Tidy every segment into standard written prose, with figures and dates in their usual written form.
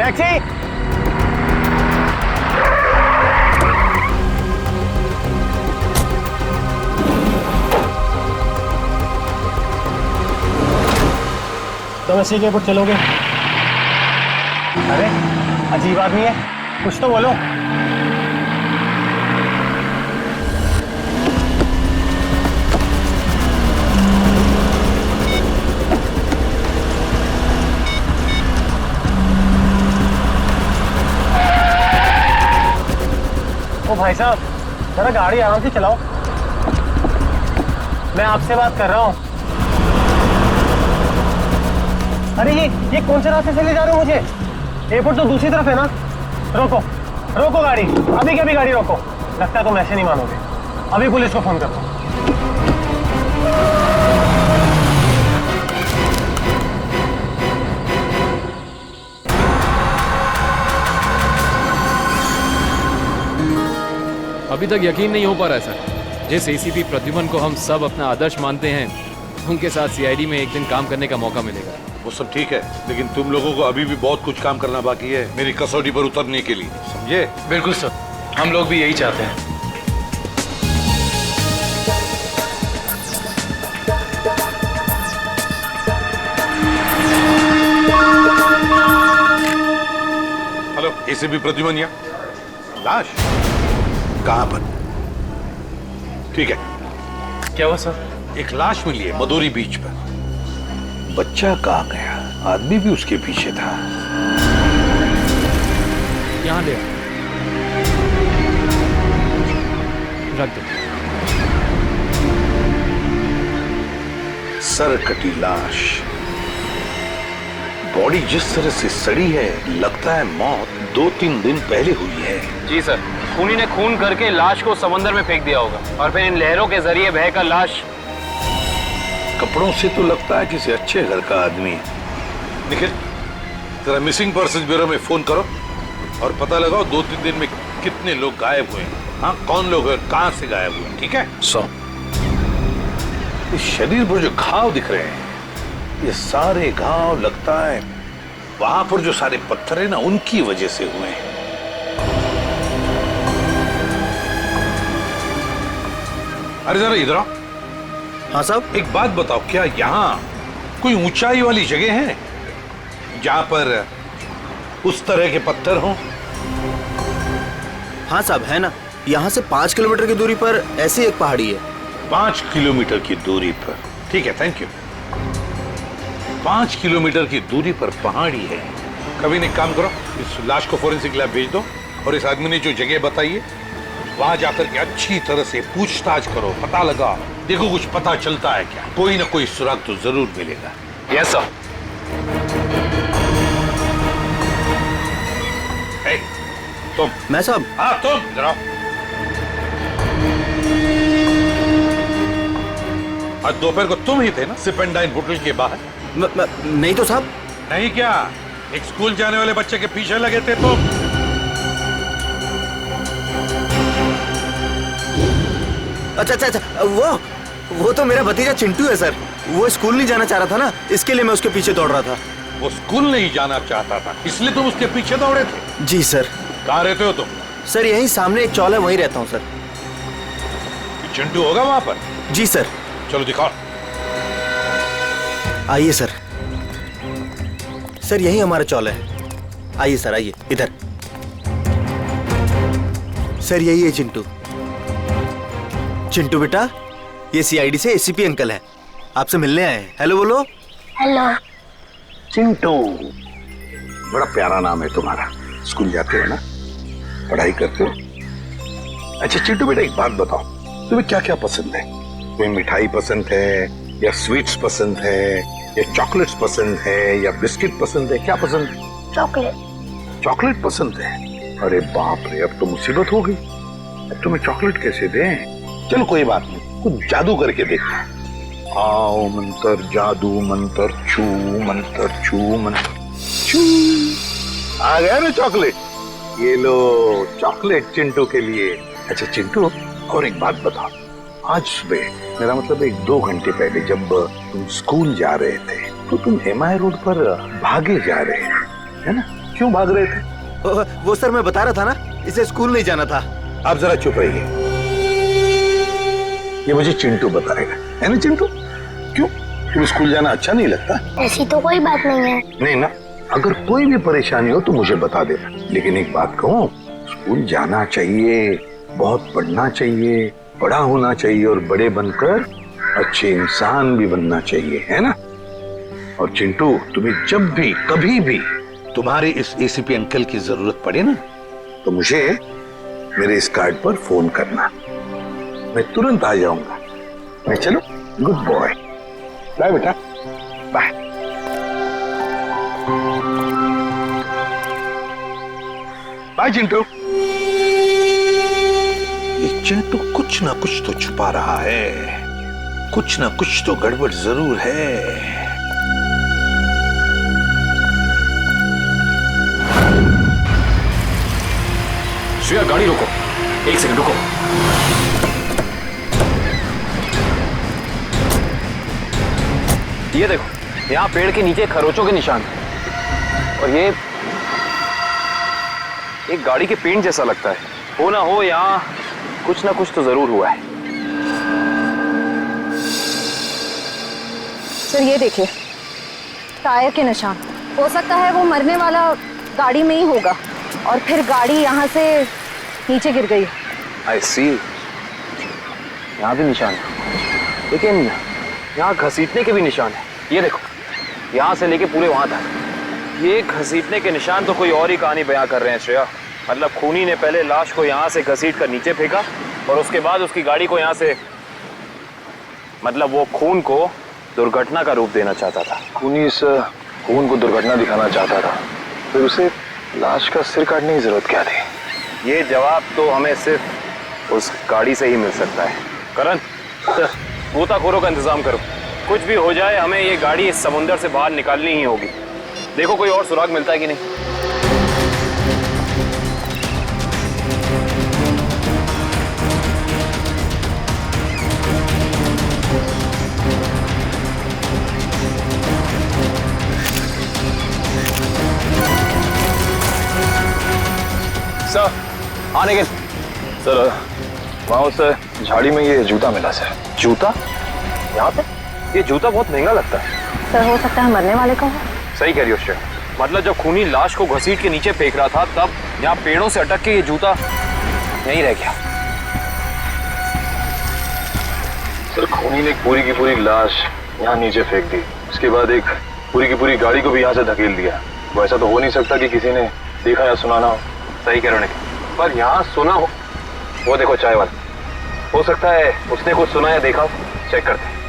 Taxi. तुम इसी के ऊपर चलोगे? अरे अजीब आदमी है, कुछ तो बोलो। ओ भाई साहब, जरा गाड़ी आराम से चलाओ, मैं आपसे बात कर रहा हूँ। अरे ये कौन से रास्ते से ले जा रहे हो मुझे? एयरपोर्ट तो दूसरी तरफ है ना। रोको रोको गाड़ी, अभी के अभी गाड़ी रोको। लगता है तुम ऐसे नहीं मानोगे, अभी पुलिस को फोन करता हूँ। अभी तक यकीन नहीं हो पा रहा है सर। जिस एसीपी प्रद्युमन को हम सब अपना आदर्श मानते हैं, उनके साथ सीआईडी में एक दिन काम करने का मौका मिलेगा। वो सब ठीक है, लेकिन तुम लोगों को अभी भी बहुत कुछ काम करना बाकी है मेरी कसौटी पर उतरने के लिए, समझे? बिल्कुल सर, हम लोग भी यही चाहते हैं। हेलो, एसीपी प्रद्युमन यहाँ। लाश कहाँ पर? ठीक है। क्या हुआ सर? एक लाश मिली है मदोरी बीच पर। बच्चा कहाँ गया? आदमी भी उसके पीछे था। यहाँ ले रख दो। सर कटी लाश, बॉडी जिस तरह से सड़ी है, लगता है मौत 2-3 दिन पहले हुई है। जी सर, खूनी ने खून करके लाश को समंदर में फेंक दिया होगा और फिर इन लहरों के जरिए बहकर लाश। कपड़ों से तो लगता है किसी अच्छे घर का आदमी है। निखिल, जरा मिसिंग पर्सन ब्यूरो में फोन करो और पता लगाओ 2-3 दिन में कितने लोग गायब हुए हैं। हाँ, कौन लोग हैं, कहां से गायब हुए, ठीक है? इस शरीर पर जो घाव दिख रहे हैं, ये सारे घाव लगता है वहां पर जो सारे पत्थर है ना, उनकी वजह से हुए हैं। अरे जरा इधर आओ। हाँ साहब। एक बात बताओ, क्या यहाँ कोई ऊंचाई वाली जगह है जहां पर उस तरह के पत्थर हों? हाँ साहब, है ना। यहाँ से 5 किलोमीटर की दूरी पर ऐसी एक पहाड़ी है। 5 किलोमीटर की दूरी पर? ठीक है, थैंक यू। 5 किलोमीटर की दूरी पर पहाड़ी है। कभी एक काम करो, इस लाश को फोरेंसिक लैब भेज दो और इस आदमी ने जो जगह बताई है वहां जाकर के अच्छी तरह से पूछताछ करो, पता लगा, देखो कुछ पता चलता है क्या। कोई ना कोई सुराग तो जरूर मिलेगा। Yes sir. तुम। मैं साहब? हाँ तुम, इधर आओ। आज दोपहर को तुम ही थे ना सिप एंड डाइन होटल के बाहर? नहीं तो साहब। नहीं क्या? एक स्कूल जाने वाले बच्चे के पीछे लगे थे तुम? अच्छा, वो तो मेरा भतीजा चिंटू है सर। वो स्कूल नहीं जाना चाह रहा था ना, इसके लिए मैं उसके पीछे दौड़ रहा था। वो स्कूल नहीं जाना चाहता था, इसलिए तुम उसके पीछे दौड़े थे? जी सर। कहाँ रहते हो तुम? सर यहीं सामने एक चौल है, वहीं रहता हूँ सर। चिंटू होगा वहां पर? जी सर। चलो दिखाओ। आइए सर। सर यही हमारा चौल है। आइए सर, आइए इधर। सर यही है चिंटू। चिंटू बेटा, ये सीआईडी से एसीपी अंकल हैं, आपसे मिलने आए हैं। हेलो बोलो। हेलो। चिंटू, बड़ा प्यारा नाम है तुम्हारा। स्कूल जाते हो ना, पढ़ाई करते हो? अच्छा चिंटू बेटा, एक बात बताओ, तुम्हें क्या क्या पसंद है? तुम्हें मिठाई पसंद है या स्वीट्स पसंद है या चॉकलेट्स पसंद है या बिस्किट पसंद है? क्या पसंद है? चॉकलेट। चॉकलेट पसंद है? अरे बाप रे, अब तो मुसीबत हो गई। अब तुम्हें चॉकलेट कैसे दें? चलो कोई बात नहीं, कुछ जादू करके देखते हैं। आओ मंत्र जादू मंत्र छू मंत्र छू मंत्र छू। आ गया ना चॉकलेट? ये लो चॉकलेट चिंटू के लिए। अच्छा चिंटू, और एक बात बताओ, आज सुबह, मेरा मतलब 1-2 घंटे पहले जब तुम स्कूल जा रहे थे तो तुम एमआई रोड पर भागे जा रहे थे, है ना? क्यों भाग रहे थे? वो सर मैं बता रहा था ना, इसे स्कूल नहीं जाना था। आप जरा चुप रहिए। ये मुझे चिंटू बताएगा, है ना चिंटू? क्यों, तुम्हें स्कूल जाना अच्छा नहीं लगता? ऐसी तो कोई बात नहीं है। नहीं ना, अगर कोई भी परेशानी हो तो मुझे बता देना। लेकिन एक बात कहूँ, स्कूल जाना चाहिए, बहुत पढ़ना चाहिए, बड़ा होना चाहिए और बड़े बनकर अच्छे इंसान भी बनना चाहिए, है ना? और चिंटू, तुम्हें जब भी कभी भी तुम्हारे इस एसीपी अंकल की जरूरत पड़े ना, तो मुझे मेरे इस कार्ड पर फोन करना, मैं तुरंत आ जाऊंगा। मैं चलो, गुड बॉय, बाय बेटा, बाय। बाय चिंटू। ये चिंटू कुछ ना कुछ तो छुपा रहा है, कुछ ना कुछ तो गड़बड़ जरूर है। श्रेया गाड़ी रोको, एक सेकंड रुको। ये देखो, यहाँ पेड़ के नीचे खरोचों के निशान हैं। और ये एक गाड़ी के पेंट जैसा लगता है। हो ना हो, यहाँ कुछ ना कुछ तो जरूर हुआ है। सर ये देखिए, टायर के निशान। हो सकता है वो मरने वाला गाड़ी में ही होगा और फिर गाड़ी यहाँ से नीचे गिर गई। आई सी, यहाँ भी निशान है, लेकिन यहाँ घसीटने के भी निशान है। ये देखो, यहाँ से लेके पूरे वहां तक ये घसीटने के निशान तो कोई और ही कहानी बयां कर रहे हैं श्रेया। मतलब खूनी ने पहले लाश को यहाँ से घसीट कर नीचे फेंका और उसके बाद उसकी गाड़ी को यहाँ से, मतलब वो खून को दुर्घटना का रूप देना चाहता था। खूनी इस खून को दुर्घटना दिखाना चाहता था, फिर उसे लाश का सिर काटने की जरूरत क्या थी? ये जवाब तो हमें सिर्फ उस गाड़ी से ही मिल सकता है। करण, गोताखोरों का इंतजाम करो। कुछ भी हो जाए, हमें ये गाड़ी इस समुंदर से बाहर निकालनी ही होगी। देखो कोई और सुराग मिलता है कि नहीं। सर, आने के सर, वहाँ उस झाड़ी में ये जूता मिला सर। जूता? यहाँ पे? ये जूता बहुत महंगा लगता है। सर हो सकता है मरने वाले का हो। सही कह रही हो श्रेया। मतलब जब खूनी लाश को घसीट के नीचे फेंक रहा था, तब यहाँ पेड़ों से अटक के ये जूता यहीं रह गया। सर, खूनी ने एक पूरी की पूरी लाश यहाँ नीचे फेंक दी, उसके बाद एक पूरी की पूरी गाड़ी को भी यहाँ से धकेल दिया। वैसा तो हो नहीं सकता कि किसी ने देखा या सुना ना हो। सही कह रहे हो, पर यहाँ सुना हो। वो देखो चाय वाला, हो सकता है उसने कुछ सुना या देखा हो। चेक करते हैं।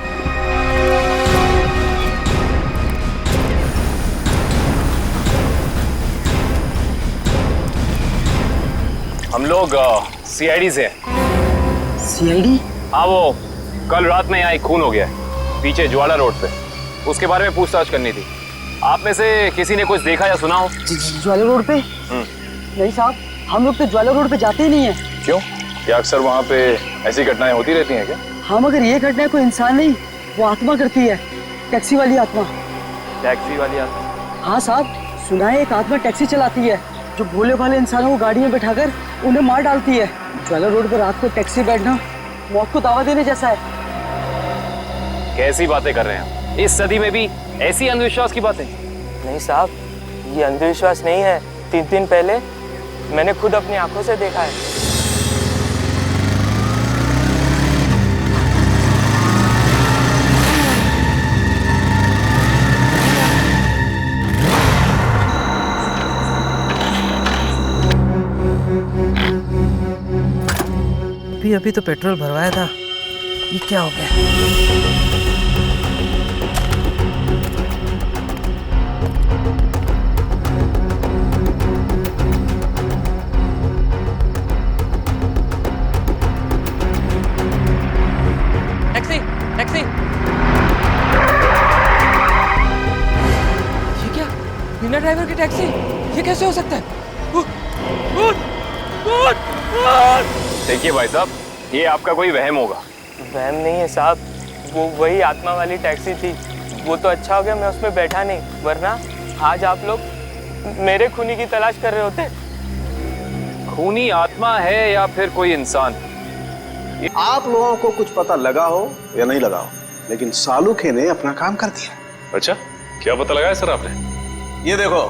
हम लोग सीआईडी से हैं। सीआईडी? हाँ, वो कल रात में यहाँ एक खून हो गया है पीछे ज्वाला रोड पे। उसके बारे में पूछताछ करनी थी। आप में से किसी ने कुछ देखा या सुना हो? ज्वाला रोड पे? नहीं साहब, हम लोग तो ज्वाला रोड पे जाते ही नहीं है। क्यों? क्या अक्सर वहाँ पे ऐसी घटनाएं होती रहती हैं क्या? हाँ, मगर ये घटना कोई इंसान नहीं, वो आत्मा करती है। टैक्सी वाली आत्मा। टैक्सी वाली आत्मा? हाँ साहब, सुना है एक आत्मा टैक्सी चलाती है जो भोले भाले इंसानों को गाड़ी में बैठाकर उन्हें मार डालती है। ज्वाला रोड पर रात को टैक्सी बैठना मौत को दावा देने जैसा है। कैसी बातें कर रहे हैं? इस सदी में भी ऐसी अंधविश्वास की बातें? नहीं साहब, ये अंधविश्वास नहीं है। 3 दिन पहले मैंने खुद अपनी आंखों से देखा है। अभी तो पेट्रोल भरवाया था, ये क्या हो गया? Taxi, taxi. ये क्या? बिना ड्राइवर की टैक्सी? ये कैसे हो सकता है? देखिए भाई साहब, ये आपका कोई वहम होगा। वहम नहीं है साहब, वो वही आत्मा वाली टैक्सी थी। वो तो अच्छा हो गया मैं उसमें बैठा नहीं, वरना आज आप लोग मेरे खूनी की तलाश कर रहे होते। खूनी आत्मा है या फिर कोई इंसान? आप लोगों को कुछ पता लगा हो या नहीं लगा हो, लेकिन सालुखे ने अपना काम कर दिया। अच्छा, क्या पता लगाया सर आपने? ये देखो,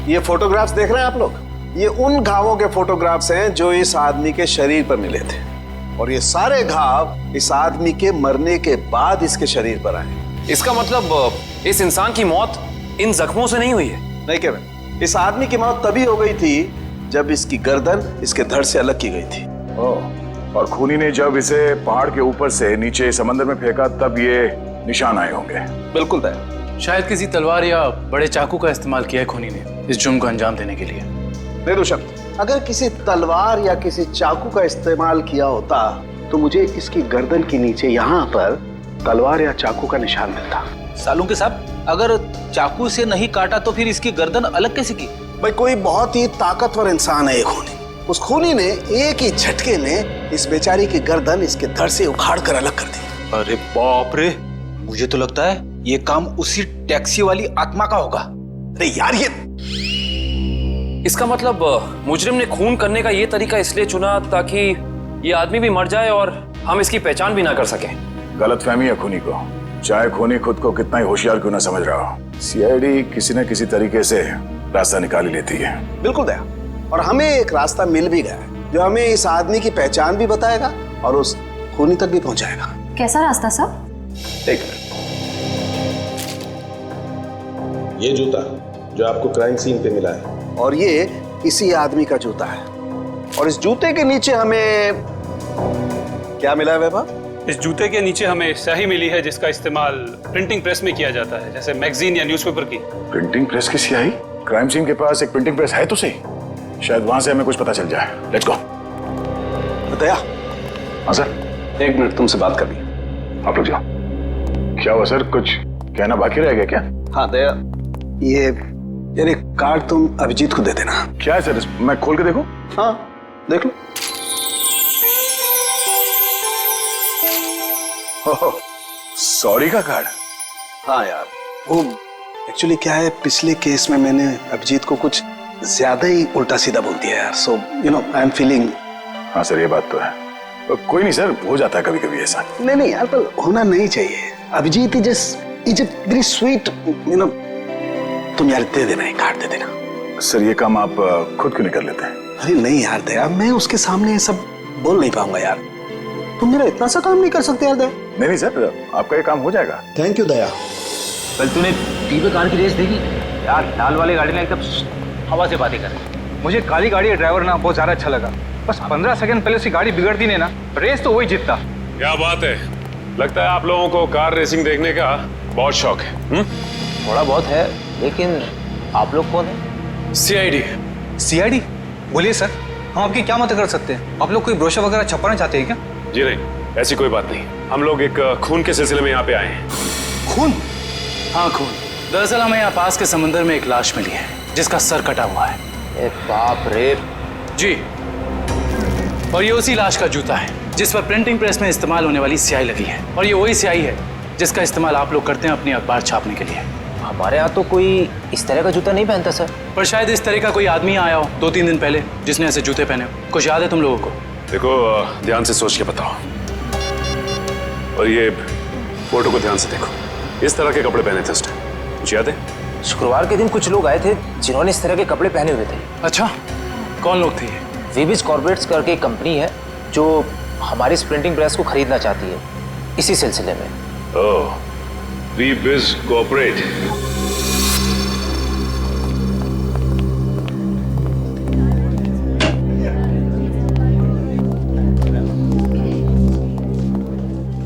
ये फोटोग्राफ्स देख रहे हैं आप लोग, ये उन घावों के फोटोग्राफ्स हैं जो इस आदमी के शरीर पर मिले थे, और ये सारे घाव इस आदमी के मरने के बाद इसके शरीर पर आए। इसका मतलब इस इंसान की मौत इन जख्मों से नहीं हुई है? नहीं केविन, इस आदमी की मौत तभी हो गई थी जब इसकी गर्दन इसके धड़ से अलग की गई थी। और खूनी ने जब इसे पहाड़ के ऊपर से नीचे समंदर में फेंका तब ये निशान आए होंगे। बिल्कुल दया। शायद किसी तलवार या बड़े चाकू का इस्तेमाल किया है खूनी ने इस जुर्म को अंजाम देने के लिए। नहीं दुष्यंत, अगर किसी तलवार या किसी चाकू का इस्तेमाल किया होता तो मुझे इसकी गर्दन के नीचे यहाँ पर तलवार या चाकू का निशान मिलता। सालुंखे साहब, अगर चाकू से नहीं काटा तो फिर इसकी गर्दन अलग कैसे की? भाई, कोई बहुत ही ताकतवर इंसान है ये खूनी। उस खूनी ने एक ही झटके में इस बेचारी की गर्दन इसके धड़ से उखाड़ कर अलग कर दी। अरे बाप रे, मुझे तो लगता है ये काम उसी टैक्सी वाली आत्मा का होगा। अरे यार, ये इसका मतलब मुजरिम ने खून करने का ये तरीका इसलिए चुना ताकि ये आदमी भी मर जाए और हम इसकी पहचान भी ना कर सके। गलतफहमी है खूनी को, चाहे खूनी खुद को कितना ही होशियार क्यों ना समझ रहा हो। सीआईडी किसी न किसी तरीके से रास्ता निकाल ही लेती है। बिल्कुल दया, और हमें एक रास्ता मिल भी गया है जो हमें इस आदमी की पहचान भी बताएगा और उस खूनी तक भी पहुंचाएगा। कैसा रास्ता साहब? एक मिनट, ये जूता जो आपको क्राइम सीन पे मिला है और ये इसी आदमी का जूता है, और इस जूते के नीचे हमें क्या मिला है वैभव? इस जूते के नीचे हमें स्याही मिली है जिसका इस्तेमाल प्रिंटिंग प्रेस में किया जाता है, जैसे मैगजीन या न्यूज़पेपर की। प्रिंटिंग प्रेस की स्याही? क्राइम सीन के पास एक प्रिंटिंग प्रेस है तो सही, शायद वहां से हमें कुछ पता चल जाए। Let's go. दया, हाँ सर। एक मिनट तुमसे बात करनी। आप लोग जाओ। क्या हुआ सर, कुछ कहना बाकी रह गया क्या? हाँ दया, ये यार एक कार्ड तुम अभिजीत को दे देना। क्या है सर, मैं खोल के देखूं? हाँ देख लो। सॉरी का कार्ड? हाँ यार, वो एक्चुअली क्या है, पिछले केस में मैंने अभिजीत को कुछ ज्यादा ही उल्टा सीधा बोल दिया यार, so you know I am feeling. हाँ सर, ये बात तो है। कोई नहीं सर, हो जाता है कभी कभी ऐसा। नहीं यार, पर होना नहीं चाहिए। Abhijit is very sweet, you know. तुम यार दे देना, एक कार्ड दे देना। सर ये काम आप खुद क्यों नहीं कर लेते हैं? अरे नहीं यार दया, मैं उसके सामने ये सब बोल नहीं पाऊंगा यार। तुम मेरा इतना सा काम नहीं कर सकते यार दया। नहीं सर, आपका ये काम हो जाएगा। थैंक यू दया। कल तूने टीवी कार की रेस देखी यार? लाल वाली गाड़ी ने एकदम हवा से बातें कर। मुझे काली गाड़ी का ड्राइवर ना बहुत ज्यादा अच्छा लगा। बस 15 सेकंड पहले उसकी गाड़ी बिगड़ती नहीं ना, रेस तो वही जीतता। क्या बात है, लगता है आप लोगों को कार रेसिंग देखने का बहुत शौक है। थोड़ा बहुत है, लेकिन आप लोग कौन है? सीआईडी। सीआईडी? बोलिए सर, हम आपकी क्या मदद कर सकते हैं? आप लोग कोई ब्रोशर वगैरह छपाना चाहते हैं क्या? जी नहीं, ऐसी कोई बात नहीं। हम लोग एक खून के सिलसिले में यहाँ पे आए हैं। खून? हाँ खून। दरअसल हमें यहाँ पास के समंदर में एक लाश मिली है जिसका सर कटा हुआ है। ए बाप रे। जी, और ये उसी लाश का जूता है जिस पर प्रिंटिंग प्रेस में इस्तेमाल होने वाली स्याही लगी है, और ये वही स्याही है जिसका इस्तेमाल आप लोग करते हैं अपनी अखबार छापने के लिए। हमारे यहाँ तो कोई इस तरह का जूता नहीं पहनता सर। पर शायद इस तरह का कोई आदमी आया हो 2-3 दिन पहले जिसने ऐसे जूते पहने हो। कुछ याद है तुम लोगों को? देखो, ध्यान से सोच के बताओ, और ये फोटो को ध्यान से देखो। इस तरह के कपड़े पहने थे उस टाइम, कुछ याद है? शुक्रवार के दिन कुछ लोग आए थे जिन्होंने इस तरह के कपड़े पहने हुए थे। अच्छा, कौन लोग थे ये? वीबिज कॉर्पोरेट्स करके एक कंपनी है जो हमारी इस प्रिंटिंग प्रेस को खरीदना चाहती है, इसी सिलसिले में। ओह, वीबिज कॉर्पोरेट।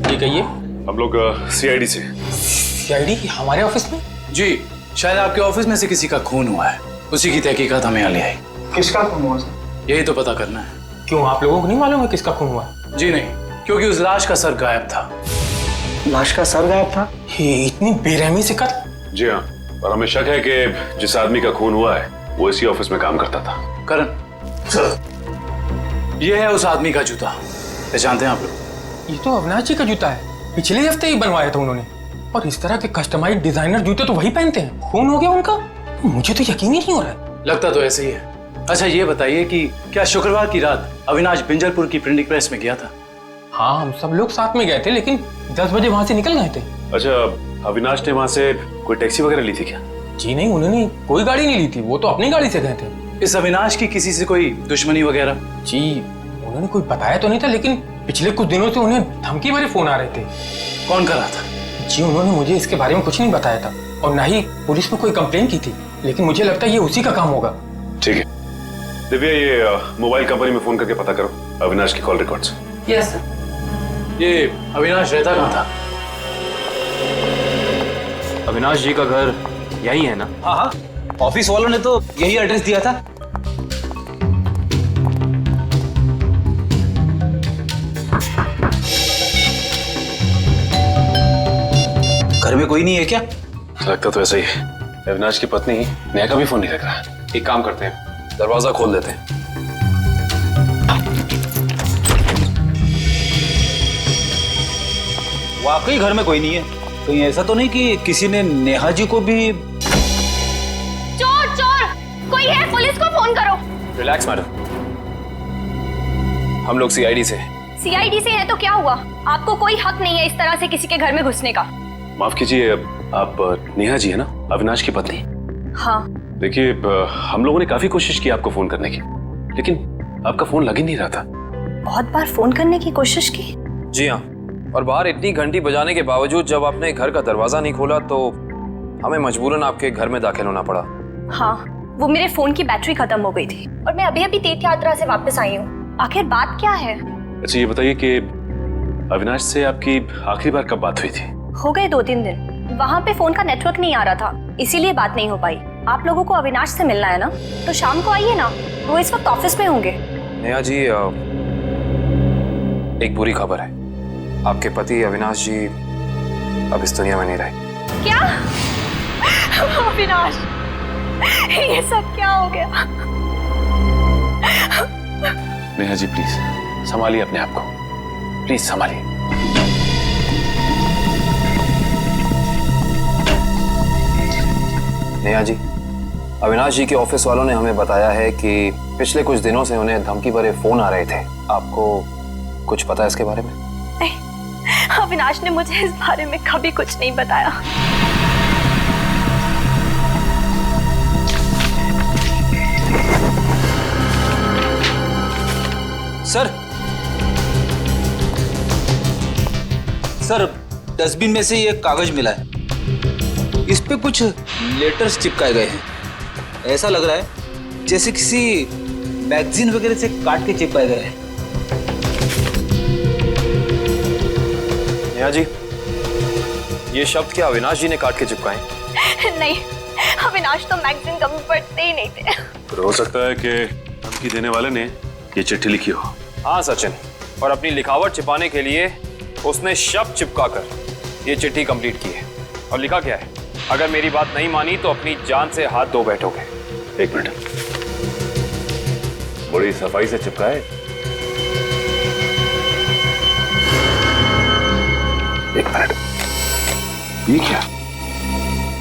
ये कहिए। हम लोग सीआईडी से। सीआईडी हमारे ऑफिस में? जी, शायद आपके ऑफिस में से किसी का खून हुआ है, उसी की तहकीकात हमें यहाँ ले आई। किसका खून हुआ सर? यही तो पता करना है। क्यों, आप लोगों को नहीं मालूम है किसका खून हुआ? जी नहीं, क्योंकि उस लाश का सर गायब था। लाश का सर गायब था? ये इतनी बेरहमी से कत्ल? जी हाँ, और हमें शक है कि जिस आदमी का खून हुआ है वो इसी ऑफिस में काम करता था। करण सर, ये है उस आदमी का जूता, पहचानते हैं आप लोग? ये तो अविनाश जी का जूता है, पिछले हफ्ते ही बनवाया था उन्होंने। और इस तरह के कस्टमाइज्ड डिजाइनर जूते तो वही पहनते हैं। खून हो गया उनका? मुझे तो यकीन ही नहीं हो रहा है। लगता तो ऐसे ही है। अच्छा ये बताइए कि क्या शुक्रवार की रात अविनाश बिंजलपुर की प्रिंटिंग प्रेस में गया था? हाँ, हम सब लोग साथ में गए थे, लेकिन 10 बजे वहां से निकल गए थे। अच्छा, अविनाश ने वहां से कोई टैक्सी वगैरह ली थी क्या? जी नहीं, उन्होंने कोई गाड़ी नहीं ली थी, वो तो अपनी गाड़ी से गए थे। इस अविनाश की किसी से कोई दुश्मनी वगैरह? जी उन्होंने कोई बताया तो नहीं था, लेकिन पिछले कुछ दिनों से उन्हें धमकी भरे फोन आ रहे थे। कौन कर रहा था? जी उन्होंने मुझे इसके बारे में कुछ नहीं बताया था, और ना ही पुलिस में कोई कंप्लेन की थी, लेकिन मुझे लगता है ये उसी का काम होगा। ठीक है दिव्या, ये मोबाइल कंपनी में फोन करके पता करो अविनाश की कॉल रिकॉर्ड्स। Yes sir. ये अविनाश रहता कहाँ था? अविनाश जी का घर यही है ना? हाँ हाँ, ऑफिस वालों ने तो यही एड्रेस दिया था। घर में कोई नहीं है क्या? लगता तो ऐसा ही है। अविनाश की पत्नी नेहा का भी फोन नहीं लग रहा। एक काम करते हैं, दरवाजा खोल देते हैं। वाकई घर में कोई नहीं है। कहीं ऐसा तो नहीं कि किसी ने नेहा जी को भी? चोर चोर कोई है, पुलिस को फोन करो। रिलैक्स मैडम, हम लोग सीआईडी से। सीआईडी से है तो क्या हुआ? आपको कोई हक नहीं है इस तरह से किसी के घर में घुसने का। माफ कीजिए, आप नेहा जी है ना, अविनाश की पत्नी? हाँ। देखिए, हम लोगों ने काफी कोशिश की आपको फोन करने की, लेकिन आपका फोन लग ही नहीं रहा था। बहुत बार फोन करने की कोशिश की? जी हाँ, और बाहर इतनी घंटी बजाने के बावजूद जब आपने घर का दरवाजा नहीं खोला तो हमें मजबूरन आपके घर में दाखिल होना पड़ा। हाँ, वो मेरे फोन की बैटरी खत्म हो गई थी और मैं अभी अभी तीर्थ यात्रा से वापस आई हूँ। आखिर बात क्या है? अच्छा ये बताइए कि अविनाश से आपकी आखिरी बार कब बात हुई थी? हो गए 2-3 दिन। वहाँ पे फोन का नेटवर्क नहीं आ रहा था, इसीलिए बात नहीं हो पाई। आप लोगों को अविनाश से मिलना है ना, तो शाम को आइए ना, वो इस वक्त ऑफिस में होंगे। नेहा जी, एक बुरी खबर है, आपके पति अविनाश जी अब इस दुनिया में नहीं रहे। क्या? अविनाश, ये सब क्या हो गया? नेहा जी प्लीज संभालिए अपने आप को, प्लीज संभालिए। नेहा जी, अविनाश जी के ऑफिस वालों ने हमें बताया है कि पिछले कुछ दिनों से उन्हें धमकी भरे फोन आ रहे थे। आपको कुछ पता है इसके बारे में? नहीं, अविनाश ने मुझे इस बारे में कभी कुछ नहीं बताया। सर, डस्टबिन में से ये कागज मिला है, इस पे कुछ लेटर्स चिपकाए गए हैं। ऐसा लग रहा है जैसे किसी मैगजीन वगैरह से काट के चिपकाए गए हैं। नेहा जी, ये शब्द क्या अविनाश जी ने काट के चिपकाए? नहीं, अविनाश तो मैगजीन कभी पढ़ते ही नहीं थे। तो हो सकता है कि धमकी देने वाले ने ये चिट्ठी लिखी हो। हाँ सचिन, और अपनी लिखावट छिपाने के लिए उसने शब्द चिपकाकर ये चिट्ठी कंप्लीट की है। और लिखा क्या है? अगर मेरी बात नहीं मानी तो अपनी जान से हाथ धो बैठोगे। एक मिनट, बड़ी सफाई से चिपका है। एक मिनट, ये क्या?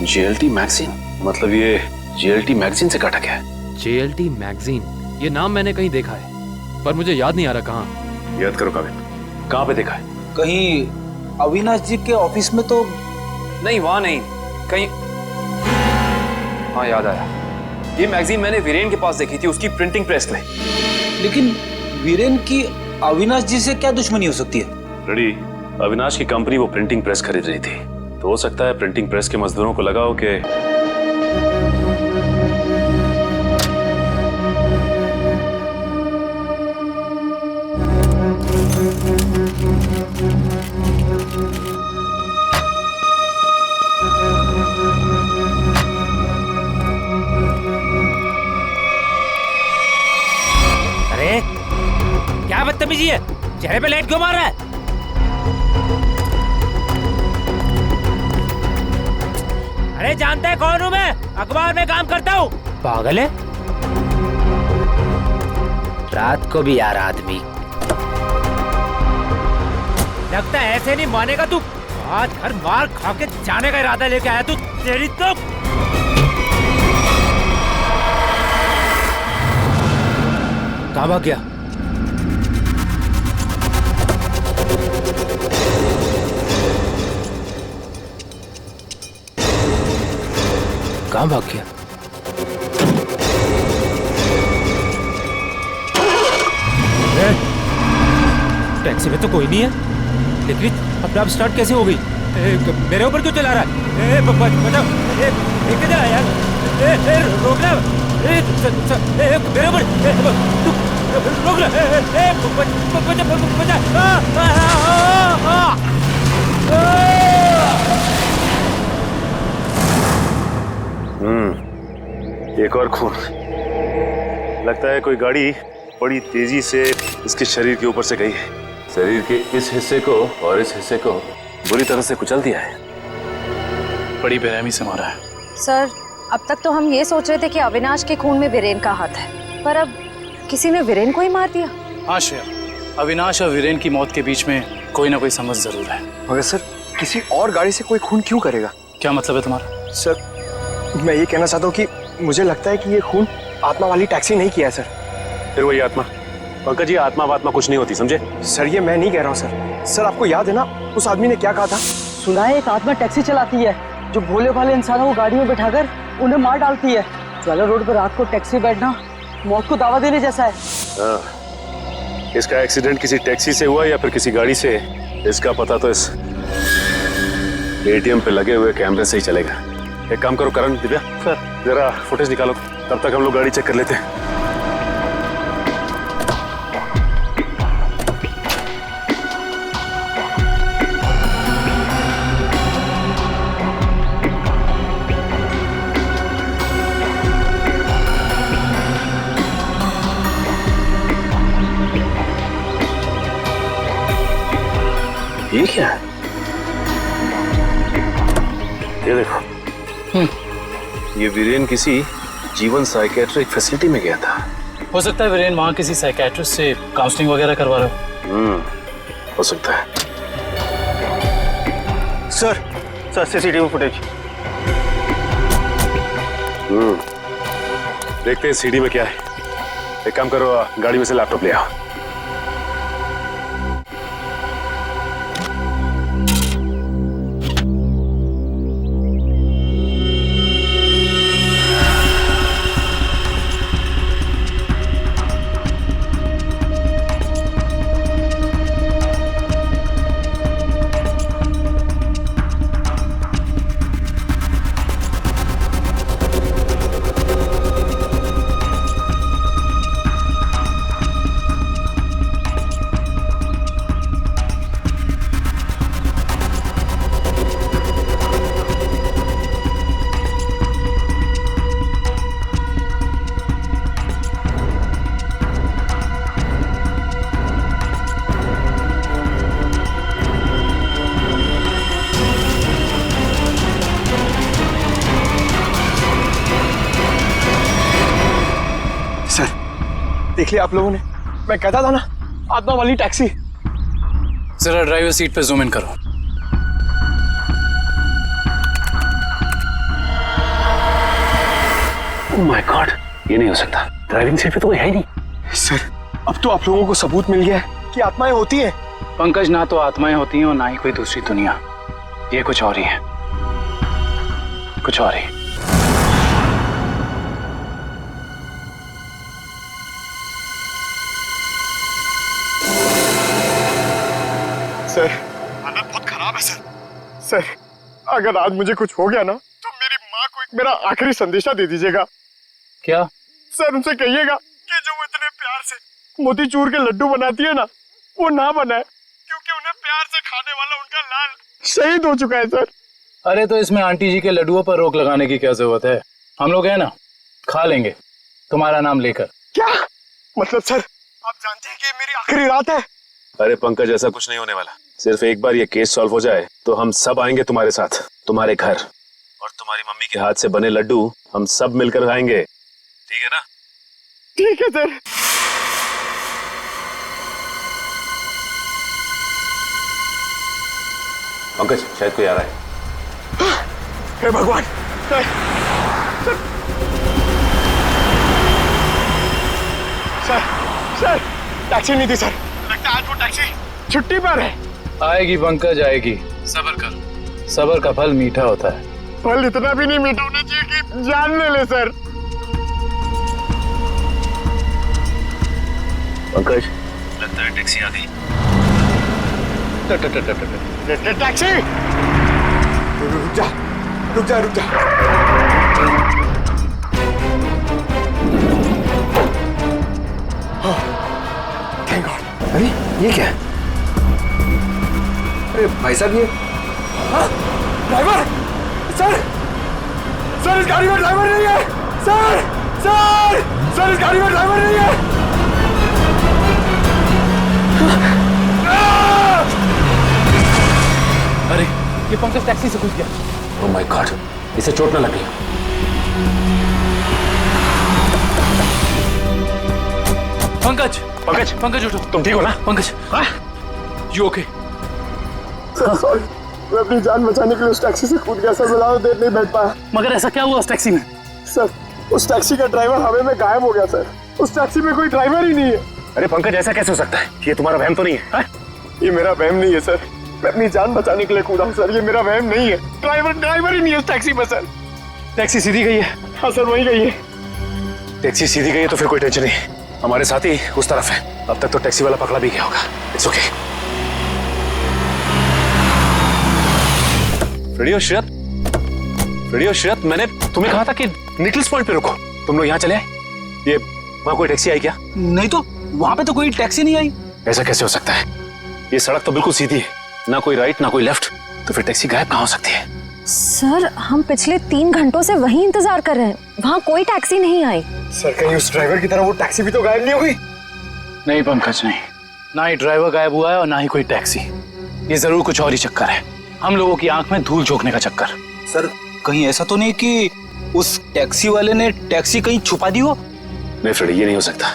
जेएलटी मैगजीन, मतलब ये जेएलटी मैगजीन से काटा गया है। जेएलटी मैगजीन, ये नाम मैंने कहीं देखा है, पर मुझे याद नहीं आ रहा कहाँ। याद करो काबिल, कहाँ पे देखा है? कहीं अविनाश जी के ऑफिस में तो नहीं, वहां नहीं, कहीं। हाँ याद आया, ये मैगजीन मैंने वीरेन के पास देखी थी, उसकी प्रिंटिंग प्रेस में। लेकिन वीरेन की अविनाश जी से क्या दुश्मनी हो सकती है? रेडी, अविनाश की कंपनी वो प्रिंटिंग प्रेस खरीद रही थी, तो हो सकता है प्रिंटिंग प्रेस के मजदूरों को लगा हो कि क्या बदतमीजी है? चेहरे पे लाइट क्यों मार रहा है? अरे जानता है कौन हूँ मैं? अखबार में काम करता हूँ। पागल है? रात को भी यार आदमी। लगता है ऐसे नहीं मानेगा तू। आज घर मार खा के जाने का इरादा लेके आया तू। तेरी तो कहाँ भाग गया? कहाँ भाग गया? टैक्सी में तो कोई नहीं है, लेकिन अपने आप स्टार्ट कैसे हो गई? मेरे ऊपर क्यों चला रहा है? बचाओ, लेके जा यार, रोकना, मेरे ऊपर रोक लो, एक और खून। लगता है कोई गाड़ी बड़ी तेजी से इसके शरीर के ऊपर से गई है। शरीर के इस हिस्से को और इस हिस्से को बुरी तरह से कुचल दिया है। बड़ी बेरहमी से मारा है। सर, अब तक तो हम ये सोच रहे थे कि अविनाश के खून में वीरेन का हाथ है, पर अब किसी ने वीरेन को ही मार दिया। हाँ श्रेया, अविनाश और वीरेन की मौत के बीच में कोई ना कोई समझ जरूर है। मगर सर, किसी और गाड़ी से कोई खून क्यों करेगा? क्या मतलब है तुम्हारा? सर, मैं ये कहना चाहता हूँ कि मुझे लगता है कि ये खून आत्मा वाली टैक्सी नहीं किया है सर। फिर वही आत्मा? पंकज, ये आत्मा वात्मा कुछ नहीं होती, समझे? सर, ये मैं नहीं कह रहा हूँ सर। सर, आपको याद है ना उस आदमी ने क्या कहा था? सुना है एक आत्मा टैक्सी चलाती है जो भोले भाले इंसानों को गाड़ी में बैठाकर उन्हें मार डालती है। ज्वाला रोड पर रात को टैक्सी बैठना मौत को दावा देने जैसा है। इसका एक्सीडेंट किसी टैक्सी से हुआ या फिर किसी गाड़ी से, इसका पता तो इस एटीएम पे लगे हुए कैमरे से ही चलेगा। एक काम करो करण, दिव्या सर, जरा फुटेज निकालो, तब तक हम लोग गाड़ी चेक कर लेते हैं। ये क्या है? ये देखो, ये वीरेन किसी जीवन साइकेट्रिक फैसिलिटी में गया था। हो सकता है वीरेन वहाँ किसी साइकेट्रिस्ट से काउंसलिंग वगैरह करवा रहे हो। हो सकता है। Sir, CCTV footage. देखते हैं सीडी में क्या है। एक काम करो, गाड़ी में से लैपटॉप ले आओ। देख लिया आप लोगों ने? मैं कहता था ना, आत्मा वाली टैक्सी। जरा ड्राइवर सीट पे जूम इन करो। ओह माय गॉड, ये नहीं हो सकता। ड्राइविंग सीट पे तो कोई है ही नहीं। सर, अब तो आप लोगों को सबूत मिल गया है कि आत्माएं होती हैं। पंकज, ना तो आत्माएं होती हैं और ना ही कोई दूसरी दुनिया। ये कुछ और ही है, कुछ और ही। सर, हालत बहुत खराब है सर। सर, अगर आज मुझे कुछ हो गया ना, तो मेरी माँ को एक मेरा आखिरी संदेशा दे दीजिएगा। क्या? सर, उनसे कहिएगा कि जो वो इतने प्यार से मोतीचूर के लड्डू बनाती है ना, वो ना बनाए, क्योंकि उन्हें प्यार से खाने वाला उनका लाल शहीद हो चुका है सर। अरे तो इसमें आंटी जी के लड्डुओं पर रोक लगाने की क्या जरूरत है? हम लोग हैं ना, खा लेंगे तुम्हारा नाम लेकर। क्या मतलब सर? आप जानते हैं कि ये मेरी आखिरी रात है। अरे पंकज, ऐसा कुछ नहीं होने वाला। सिर्फ एक बार ये केस सॉल्व हो जाए तो हम सब आएंगे तुम्हारे साथ, तुम्हारे घर, और तुम्हारी मम्मी के हाथ से बने लड्डू हम सब मिलकर खाएंगे। ठीक है ना? ठीक है सर। पंकज, शायद कोई आ रहा है। हे भगवान! सर, टैक्सी नहीं थी सर, लगता है आज वो टैक्सी छुट्टी पर है। आएगी पंकज आएगी, सब्र कर, सब्र का फल मीठा होता है। फल इतना भी नहीं मीठा होना चाहिए कि जान ले सर। पंकज, लगता है टैक्सी आ गई। टैक्सी, रुक जा रुक जा रुक जा। Thank God. अरे ये क्या है? अरे भाई साहब ये ड्राइवर, सर सर इस गाड़ी में ड्राइवर नहीं है। सर सर सर इस गाड़ी में ड्राइवर नहीं है। अरे ये पंकज टैक्सी से घुस गया। ओह माय गॉड, इसे चोट न लगी। पंकज पंकज पंकज उठो। तुम ठीक हो ना? Pankaj, you okay? सॉरी, मैं अपनी जान बचाने के लिए उस टैक्सी से कूद गया सर, मैं ज्यादा देर नहीं बैठ पाया। मगर ऐसा क्या हुआ उस टैक्सी में? सर उस टैक्सी का ड्राइवर हवा में गायब हो गया सर, उस टैक्सी में कोई ड्राइवर ही नहीं है। अरे पंकज, ऐसा कैसे हो सकता है? ये तुम्हारा वहम तो नहीं है? ये मेरा वहम नहीं है सर, मैं अपनी जान बचाने के लिए कूदा हूँ सर, ये मेरा वहम नहीं है। ड्राइवर ही नहीं है उस टैक्सी में सर। टैक्सी सीधी गई है? हाँ सर वही गई है। टैक्सी सीधी गई है तो फिर कोई टेंशन नहीं, हमारे साथी उस तरफ है। अब तक तो टैक्सी वाला पकड़ा भी गया होगा। It's okay. फ्रेडी और श्रेयत, मैंने तुम्हें कहा था कि निकल्स पॉइंट पे रुको, तुम लोग यहाँ चले आए। ये वहाँ कोई टैक्सी आई क्या? नहीं तो वहाँ पे तो कोई टैक्सी नहीं आई। ऐसा कैसे हो सकता है? ये सड़क तो बिल्कुल सीधी है, ना कोई राइट ना कोई लेफ्ट, तो फिर टैक्सी गायब कहाँ हो सकती है? सर हम पिछले 3 घंटों से वहीं इंतजार कर रहे हैं, वहाँ कोई टैक्सी नहीं आई। सर कहीं उस ड्राइवर की तरह वो टैक्सी भी तो गायब नहीं हुई? नहीं पंकज नहीं, ना ही ड्राइवर गायब हुआ है और ना ही कोई टैक्सी। ये जरूर कुछ और ही चक्कर है, हम लोगों की आंख में धूल झोंकने का चक्कर। सर कहीं ऐसा तो नहीं कि उस टैक्सी वाले ने टैक्सी कहीं छुपा दी हो? नहीं फ्रेडी, ये नहीं हो सकता।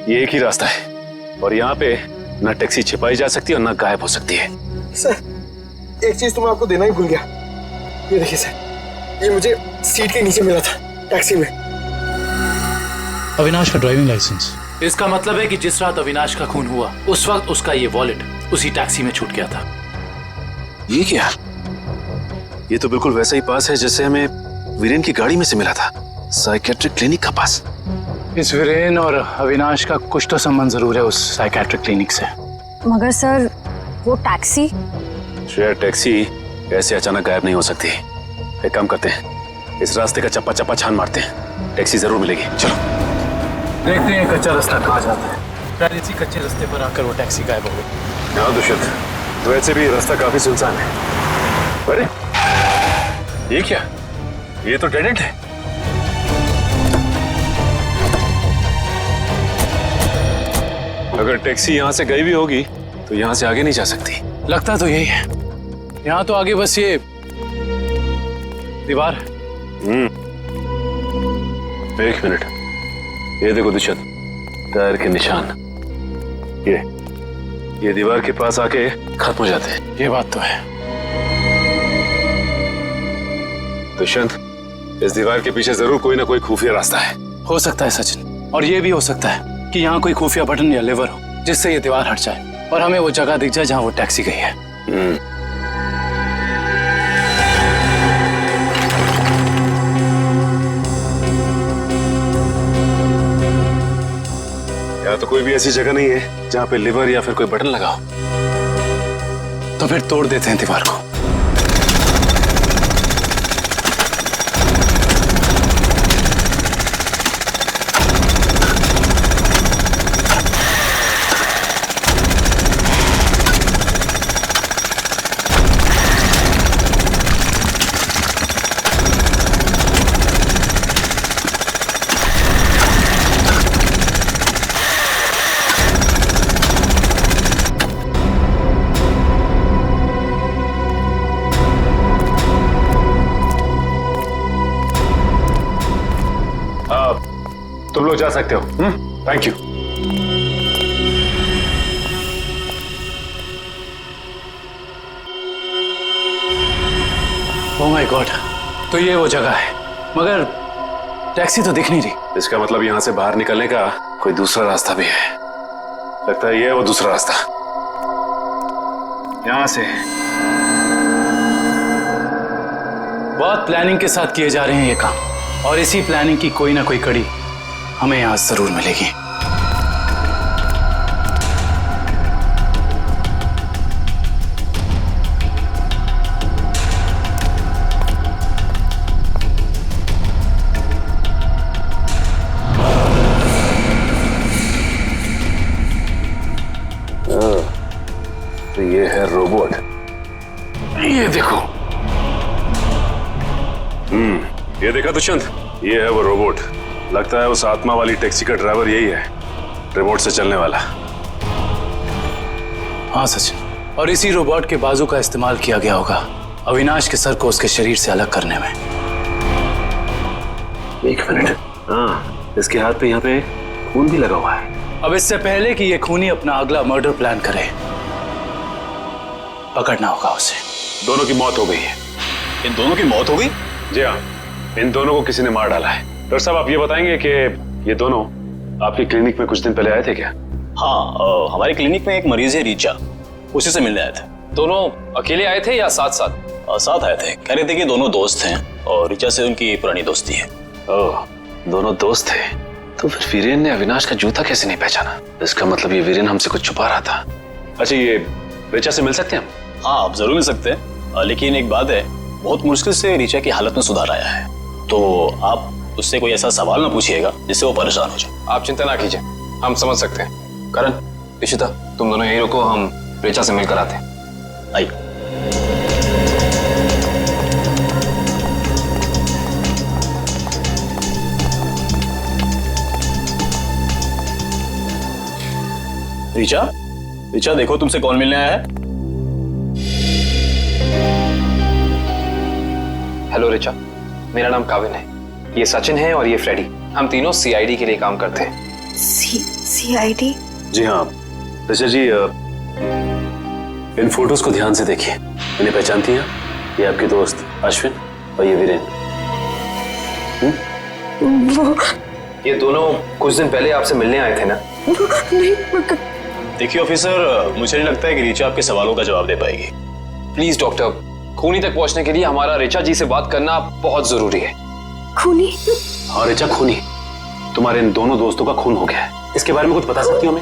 ये एक ही रास्ता है और यहाँ पे ना टैक्सी छिपाई जा सकती है और ना गायब हो सकती है। सर एक चीज तो मैं आपको देना ही भूल गया, ये देखिए सर, ये मुझे सीट के नीचे मिला था टैक्सी में। अविनाश का ड्राइविंग लाइसेंस। इसका मतलब है कि जिस रात अविनाश का खून हुआ उस वक्त उसका ये वॉलेट उसी टैक्सी में छूट गया था। ये क्या? ये तो बिल्कुल वैसा ही पास है जैसे हमें वीरेन की गाड़ी में से मिला था, साइकेट्रिक क्लिनिक का पास। इस वीरेन और अविनाश का कुछ तो संबंध जरूर है उस साइकेट्रिक क्लिनिक से। मगर सर वो टैक्सी? श्रेया, टैक्सी ऐसे अचानक गायब नहीं हो सकती। एक काम करते हैं, इस रास्ते का चप्पा चप्पा छान मारते हैं, टैक्सी जरूर मिलेगी। चलो देखते हैं कच्चा रास्ता कहाँ जाता है। शायद इसी कच्चे रास्ते पर आकर वो टैक्सी गायब हो गई। हाँ दुष्यंत, वैसे भी रास्ता काफी सुनसान है। अरे ये क्या? ये तो डेड एंड है। अगर टैक्सी यहाँ से गई भी होगी तो यहाँ से आगे नहीं जा सकती। लगता तो यही है, यहाँ तो आगे बस ये दीवार है। एक मिनट, ये देखो दुष्यंत, टायर के निशान। ये दीवार के पास आके खत्म हो जाते हैं। ये बात तो है। दुष्यंत, इस दीवार के पीछे जरूर कोई ना कोई खुफिया रास्ता है। हो सकता है सचिन, और ये भी हो सकता है कि यहाँ कोई खुफिया बटन या लेवर हो जिससे ये दीवार हट जाए और हमें वो जगह दिख जाए जहाँ वो टैक्सी गई है। यहाँ तो कोई भी ऐसी जगह नहीं है जहाँ पे लिवर या फिर कोई बटन लगा हो। तो फिर तोड़ देते हैं दीवार को। तुम लोग जा सकते हो। Thank you. Oh my God, तो ये वो जगह है, मगर टैक्सी तो दिख नहीं रही। इसका मतलब यहाँ से बाहर निकलने का कोई दूसरा रास्ता भी है। लगता है ये है वो दूसरा रास्ता। यहां से बहुत प्लानिंग के साथ किए जा रहे हैं ये काम, और इसी प्लानिंग की कोई ना कोई कड़ी हमें यहां जरूर मिलेगी। तो ये है रोबोट, ये देखो। ये देखा दुष्यंत, ये है वो रोबोट। लगता है उस आत्मा वाली टैक्सी का ड्राइवर यही है, रिमोट से चलने वाला। हाँ सचिन, और इसी रोबोट के बाजू का इस्तेमाल किया गया होगा अविनाश के सर को उसके शरीर से अलग करने में। एक मिनट, हाँ इसके हाथ पे यहाँ पे खून भी लगा हुआ है। अब इससे पहले कि ये खूनी अपना अगला मर्डर प्लान करे, पकड़ना होगा उसे। दोनों की मौत हो गई है। इन दोनों की मौत हो गई? जी हाँ, इन दोनों को किसी ने मार डाला है। डॉक्टर साहब आप ये बताएंगे कि ये दोनों आपकी क्लिनिक में कुछ दिन पहले आए थे क्या? हाँ, हमारी क्लिनिक में एक मरीज है रीचा, उसी से मिलने आए थे। दोनों अकेले आए थे या साथ साथ? साथ आए थे। कह रहे थे कि दोनों दोस्त हैं और रीचा से उनकी पुरानी दोस्ती है। ओह, दोनों दोस्त थे। तो फिर वीरेन ने अविनाश का जूता कैसे नहीं पहचाना? इसका मतलब ये वीरेन हमसे कुछ छुपा रहा था। अच्छा, ये रीचा से मिल सकते हैं हम? हाँ, आप जरूर मिल सकते हैं, लेकिन एक बात है, बहुत मुश्किल से रीचा की हालत में सुधार आया है, तो आप उससे कोई ऐसा सवाल ना पूछिएगा जिससे वो परेशान हो जाए। आप चिंता ना कीजिए, हम समझ सकते हैं। करण, इशिता, तुम दोनों यहीं रुको, हम रीचा से मिलकर आते हैं। आइए। रीचा, रीचा देखो तुमसे कौन मिलने आया है। हेलो रीचा, मेरा नाम काविन है, ये सचिन है और ये फ्रेडी। हम तीनों सीआईडी के लिए काम करते हैं। सीआईडी? जी हाँ ऋचा जी, इन फोटोज को ध्यान से देखिए। इन्हें पहचानती हैं? ये आपके दोस्त अश्विन और ये वीरेन। वो ये दोनों कुछ दिन पहले आपसे मिलने आए थे ना? देखिए ऑफिसर, मुझे नहीं लगता है कि रीचा आपके सवालों का जवाब दे पाएगी। प्लीज डॉक्टर, खूनी तक पहुंचने के लिए हमारा रीचा जी से बात करना बहुत जरूरी है। खूनी? हाँ रीचा, खूनी। तुम्हारे इन दोनों दोस्तों का खून हो गया है। इसके बारे में कुछ बता सकती हो हमें?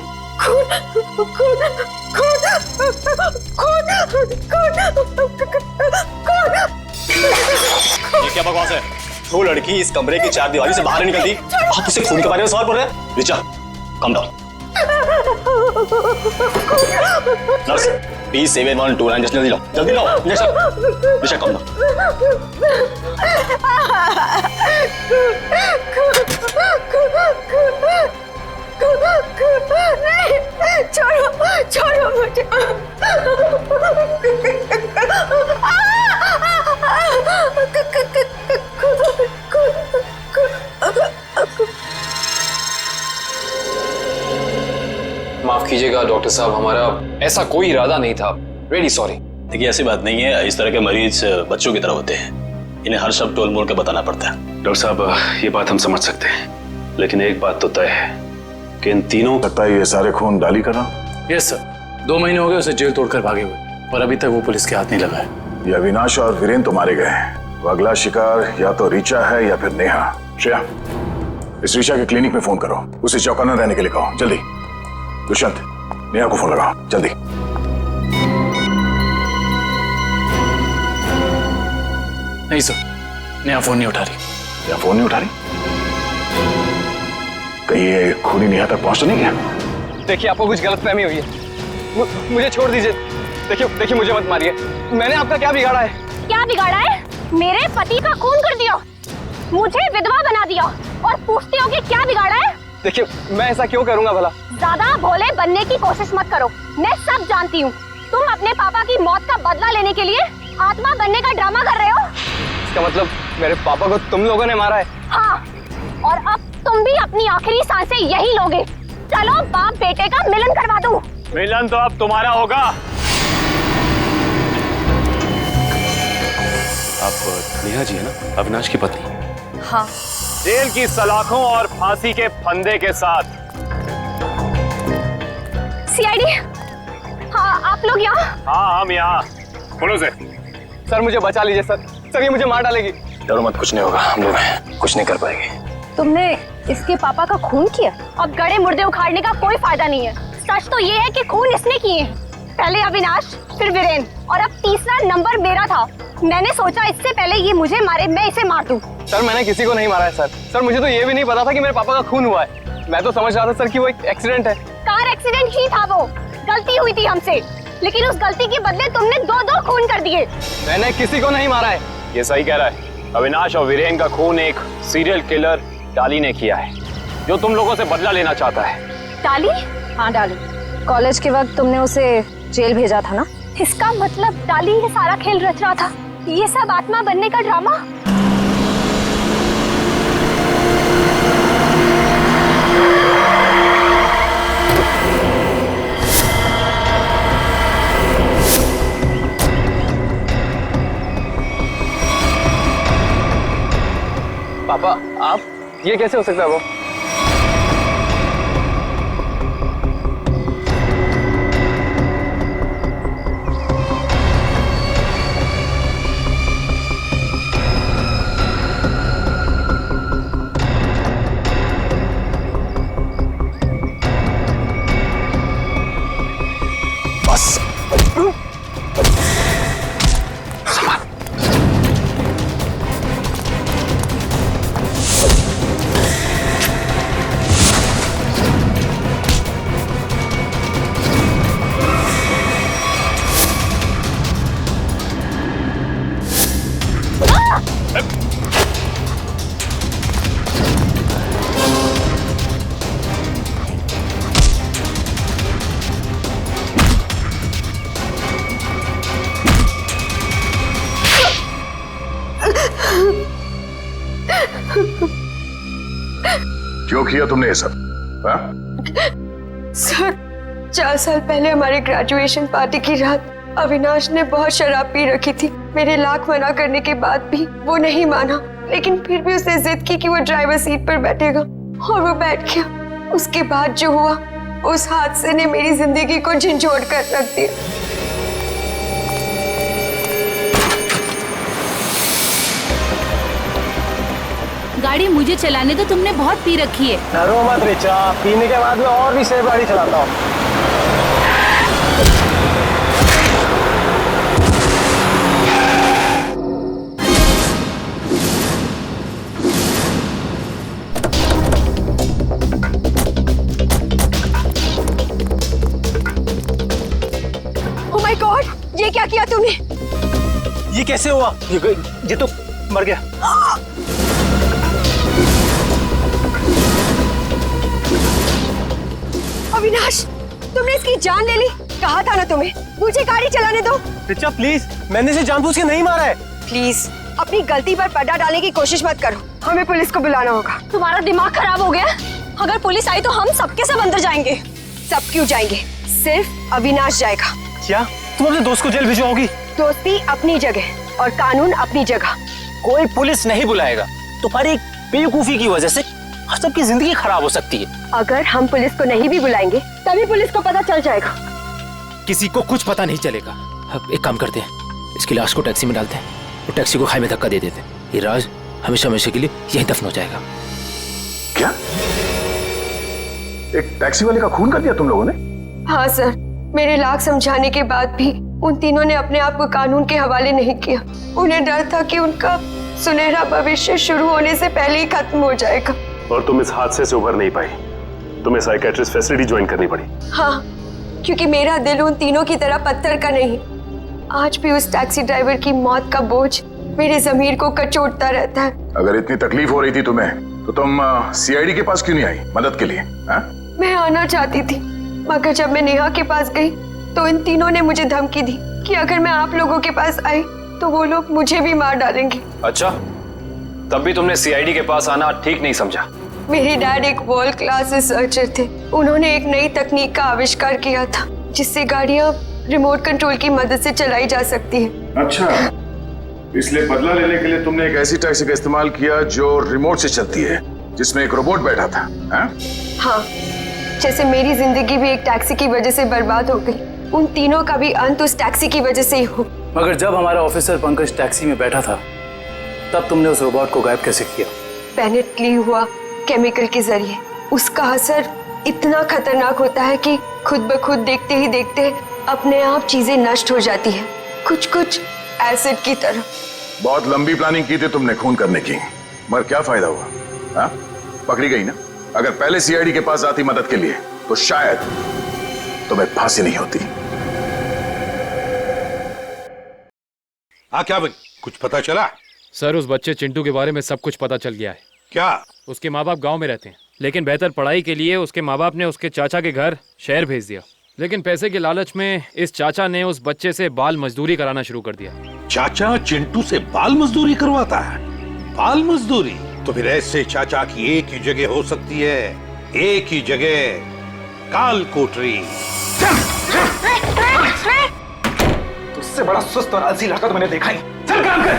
ये क्या बकवास है? वो लड़की इस कमरे की चार दीवारी से बाहर निकलती, आप उसे खून के बारे में सवाल पूछ रहे हैं? Richa, come down. Nurse, P7129 जल्दी लो, जल्दी लो। Richa, come down. छोड़ो, छोड़ो मुझे। माफ कीजिएगा डॉक्टर साहब, हमारा ऐसा कोई इरादा नहीं था। Really sorry. देखिए ऐसी बात नहीं है, इस तरह के मरीज बच्चों की तरह होते हैं, इन्हें हर शब्द टोल मोल के बताना पड़ता है। डॉक्टर साहब ये बात हम समझ सकते हैं, लेकिन एक बात तो तय है कि इन तीनों लगता है ये सारे खून डाली कर रहा। यस सर, 2 महीने हो गए उसे जेल तोड़कर भागे हुए, पर अभी तक वो पुलिस के हाथ नहीं लगा है। ये अविनाश और वीरेन तो मारे गए हैं, वो अगला शिकार या तो रीचा है या फिर नेहा। श्रेया, इस रीचा के क्लिनिक में फोन करो, उसे चौकन्ना रहने के लिए कहो, जल्दी। दुष्यंत, नेहा को फोन लगाओ, जल्दी। नहीं सर, नेहा फोन नहीं उठा रही। क्या फोन नहीं उठा रही? कहीं ये खूनी नेहा तक पहुंच तो नहीं गया? देखिए आपको कुछ गलतफहमी हुई है, मुझे छोड़ दीजिए। देखिए मुझे मत मारिए, मैंने आपका क्या बिगाड़ा है? क्या बिगाड़ा है? मेरे पति का खून कर दिया, मुझे विधवा बना दिया और पूछते हो कि क्या बिगाड़ा है? देखिए मैं ऐसा क्यों करूंगा भला? ज्यादा भोले बनने की कोशिश मत करो, मैं सब जानती हूँ। तुम अपने पापा की मौत का बदला लेने के लिए आत्मा बनने का ड्रामा कर रहे हो। इसका मतलब मेरे पापा को तुम लोगों ने मारा है? हाँ, और अब तुम भी अपनी आखिरी सांसें यही लोगे। चलो बाप बेटे का मिलन करवा दूं। मिलन तो अब तुम्हारा होगा। आप नेहा जी है ना, अविनाश की पत्नी? हाँ। जेल की सलाखों और फांसी के फंदे के साथ सीआईडी, हाँ आप लोग यहाँ? हाँ हम यहाँ। बोलो से। सर मुझे बचा लीजिए सर, सर ये मुझे मार डालेगी। डरो मत, कुछ नहीं होगा, हम लोग कुछ नहीं कर पाएंगे। तुमने इसके पापा का खून किया? अब गड़े मुर्दे उखाड़ने का कोई फायदा नहीं है। सच तो ये है कि खून इसने किए। पहले अविनाश, फिर वीरेन और अब तीसरा नंबर मेरा था। मैंने सोचा इससे पहले ये मुझे मारे, मैं इसे मार दूं। सर मैंने किसी को नहीं मारा है सर। सर मुझे तो ये भी नहीं पता था कि मेरे पापा का खून हुआ है। मैं तो समझ रहा था सर कि वो एक एक्सीडेंट है। कार एक्सीडेंट ही था वो, गलती हुई थी हमसे, लेकिन उस गलती के बदले तुमने दो खून कर दिए। मैंने किसी को नहीं मारा है। ये सही कह रहा है। अविनाश और वीरेन का खून एक सीरियल किलर डाली ने किया है, जो तुम लोगों से बदला लेना चाहता है। डाली? हाँ डाली। कॉलेज के वक्त तुमने उसे जेल भेजा था ना? इसका मतलब डाली ये सारा खेल रच रहा था। ये सब आत्मा बनने का ड्रामा। पापा आप, ये कैसे हो सकता है? वो बस क्यों किया तुमने ये सब? हाँ? सर 4 साल पहले हमारी ग्रेजुएशन पार्टी की रात अविनाश ने बहुत शराब पी रखी थी। मेरे लाख मना करने के बाद भी वो नहीं माना, लेकिन फिर भी उसने जिद की कि वो ड्राइवर सीट पर बैठेगा और वो बैठ गया। उसके बाद जो हुआ, उस हादसे ने मेरी जिंदगी को झंझोड़ कर रख दिया। गाड़ी मुझे चलाने तो तुमने बहुत पी रखी है। डरो मत रिचा, पीने के बाद मैं और भी सेफ गाड़ी चलाता हूँ। ओह माय गॉड, ये क्या किया तुमने? ये कैसे हुआ? ये तो मर गया। अविनाश, तुमने इसकी जान ले ली। कहा था ना तुम्हें, मुझे गाड़ी चलाने दो। रिचा प्लीज, मैंने इसे जानबूझ के नहीं मारा है। प्लीज अपनी गलती पर पर्दा डालने की कोशिश मत करो। हमें पुलिस को बुलाना होगा। तुम्हारा दिमाग खराब हो गया? अगर पुलिस आई तो हम सबके सब अंदर जाएंगे। सब क्यों जाएंगे? सिर्फ अविनाश जाएगा। क्या तुम अपने दोस्त को जेल भिजवाओगी? दोस्ती अपनी जगह और कानून अपनी जगह। कोई पुलिस नहीं बुलाएगा। तुम्हारी बेवकूफी की वजह से सबकी जिंदगी खराब हो सकती है। अगर हम पुलिस को नहीं भी बुलाएंगे तभी पुलिस को पता चल जाएगा। किसी को कुछ पता नहीं चलेगा। अब एक काम करते हैं, इसकी लाश को टैक्सी में डालते हैं और टैक्सी को खाई में धक्का दे देते हैं। ये राज हमेशा हमेशा के लिए यहीं दफन हो जाएगा। क्या? एक टैक्सी वाले का खून कर दिया तुम लोगों ने? हाँ सर, मेरे लाख समझाने के बाद भी उन तीनों ने अपने आप को कानून के हवाले नहीं किया। उन्हें डर था कि उनका सुनहरा भविष्य शुरू होने से पहले ही खत्म हो जाएगा। और तुम इस हादसे से उभर नहीं पाई, तुम्हें साइकेट्रिस्ट फैसिलिटी ज्वाइन करनी पड़ी। हाँ, क्योंकि मेरा दिल उन तीनों की तरह पत्थर का नहीं। आज भी उस टैक्सी ड्राइवर की मौत का बोझ मेरे ज़मीर को कचोटता रहता है। अगर इतनी तकलीफ हो रही थी तुम्हें, तो तुम सीआईडी के पास क्यों नहीं आई मदद के लिए? हाँ? मैं आना चाहती थी, मगर जब मैं नेहा के पास गई तो इन तीनों ने मुझे धमकी दी कि अगर मैं आप लोगों के पास आई तो वो लोग मुझे भी मार डालेंगे। अच्छा, तब भी तुमने सीआईडी के पास आना ठीक नहीं समझा? मेरे डैड एक वर्ल्ड क्लास रिसर्चर थे। उन्होंने एक नई तकनीक का आविष्कार किया था जिससे गाड़ियां रिमोट कंट्रोल की मदद से चलाई जा सकती है। अच्छा, इसलिए बदला लेने के लिए तुमने एक ऐसी टैक्सी का इस्तेमाल किया जो रिमोट से चलती है, जिसमें एक रोबोट बैठा था। हाँ? हाँ, जैसे मेरी जिंदगी भी एक टैक्सी की वजह से बर्बाद हो गई, उन तीनों का भी अंत उस टैक्सी की वजह से ही हो। मगर जब हमारा ऑफिसर पंकज टैक्सी में बैठा था तब तुमने उस रोबोट को गायब कैसे किया? पेनेट ली हुआ केमिकल के जरिए। उसका असर इतना खतरनाक होता है कि खुद ब खुद देखते ही देखते अपने आप चीजें नष्ट हो जाती है, कुछ कुछ एसिड की तरह। बहुत लंबी प्लानिंग की थी तुमने खून करने की, मगर क्या फायदा हुआ? हाँ, पकड़ी गई ना। अगर पहले सीआईडी के पास आती मदद के लिए तो शायद तुम्हें फांसी नहीं होती। हाँ क्या बन, कुछ पता चला? सर उस बच्चे चिंटू के बारे में सब कुछ पता चल गया है। क्या? उसके माँ बाप गांव में रहते हैं, लेकिन बेहतर पढ़ाई के लिए उसके माँ बाप ने उसके चाचा के घर शहर भेज दिया। लेकिन पैसे के लालच में इस चाचा ने उस बच्चे से बाल मजदूरी कराना शुरू कर दिया। चाचा चिंटू से बाल मजदूरी करवाता है? बाल मजदूरी? तो फिर ऐसे चाचा की एक ही जगह हो सकती है, एक ही जगह, काल कोठरी। तुझसे बड़ा सुस्त और आलसी लड़का तो मैंने देखा ही। चल काम कर।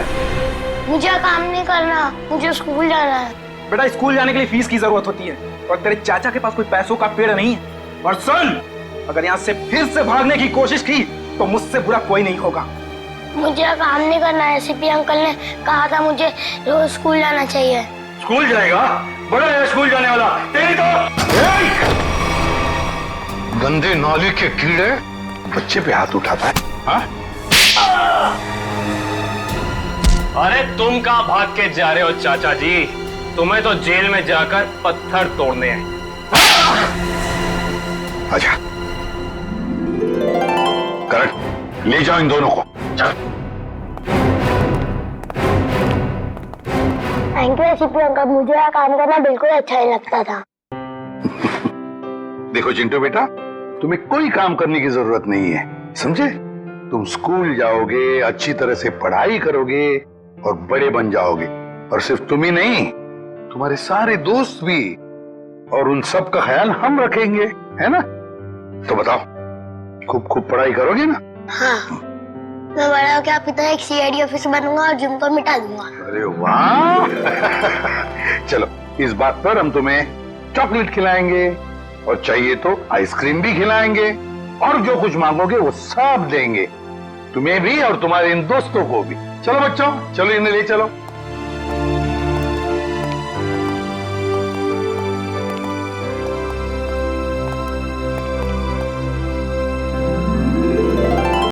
मुझे काम नहीं करना, मुझे स्कूल जाना है। बेटा स्कूल जाने के लिए फीस की जरूरत होती है और तेरे चाचा के पास कोई पैसों का पेड़ नहीं है। और सुन, अगर यहाँ से फिर से भागने की कोशिश की तो मुझसे बुरा कोई नहीं होगा। मुझे काम नहीं करना है। सीपी अंकल ने कहा था मुझे रोज स्कूल जाना चाहिए। स्कूल जाएगा? बड़ा है स्कूल जाने वाला। तेरी तो गंदे नाली के कीड़े बच्चे पे हाथ उठाता है। हाँ? अरे तुम कहाँ भाग के जा रहे हो चाचा जी? तुम्हें तो जेल में जाकर पत्थर तोड़ने हैं। अच्छा करेक्ट, ले जाओ इन दोनों को। थैंक यू सीपी अंकल, मुझे यहाँ काम करना बिल्कुल अच्छा नहीं लगता था। देखो चिंटू बेटा, तुम्हें कोई काम करने की जरूरत नहीं है, समझे? तुम स्कूल जाओगे, अच्छी तरह से पढ़ाई करोगे और बड़े बन जाओगे। और सिर्फ तुम ही नहीं, तुम्हारे सारे दोस्त भी, और उन सब का ख्याल हम रखेंगे, है ना? तो बताओ, खूब खूब पढ़ाई करोगे ना? हाँ, मैं बड़ा होकर आपकी तरह एक सीआईडी ऑफिसर बनूंगा और जिम को मिटा दूंगा। अरे वाह! चलो, इस बात पर हम तुम्हें चॉकलेट खिलाएंगे और चाहिए तो आइसक्रीम भी खिलाएंगे, और जो कुछ मांगोगे वो सब देंगे, तुम्हें भी और तुम्हारे इन दोस्तों को भी। चलो बच्चों, चलो इन्हें ले चलो।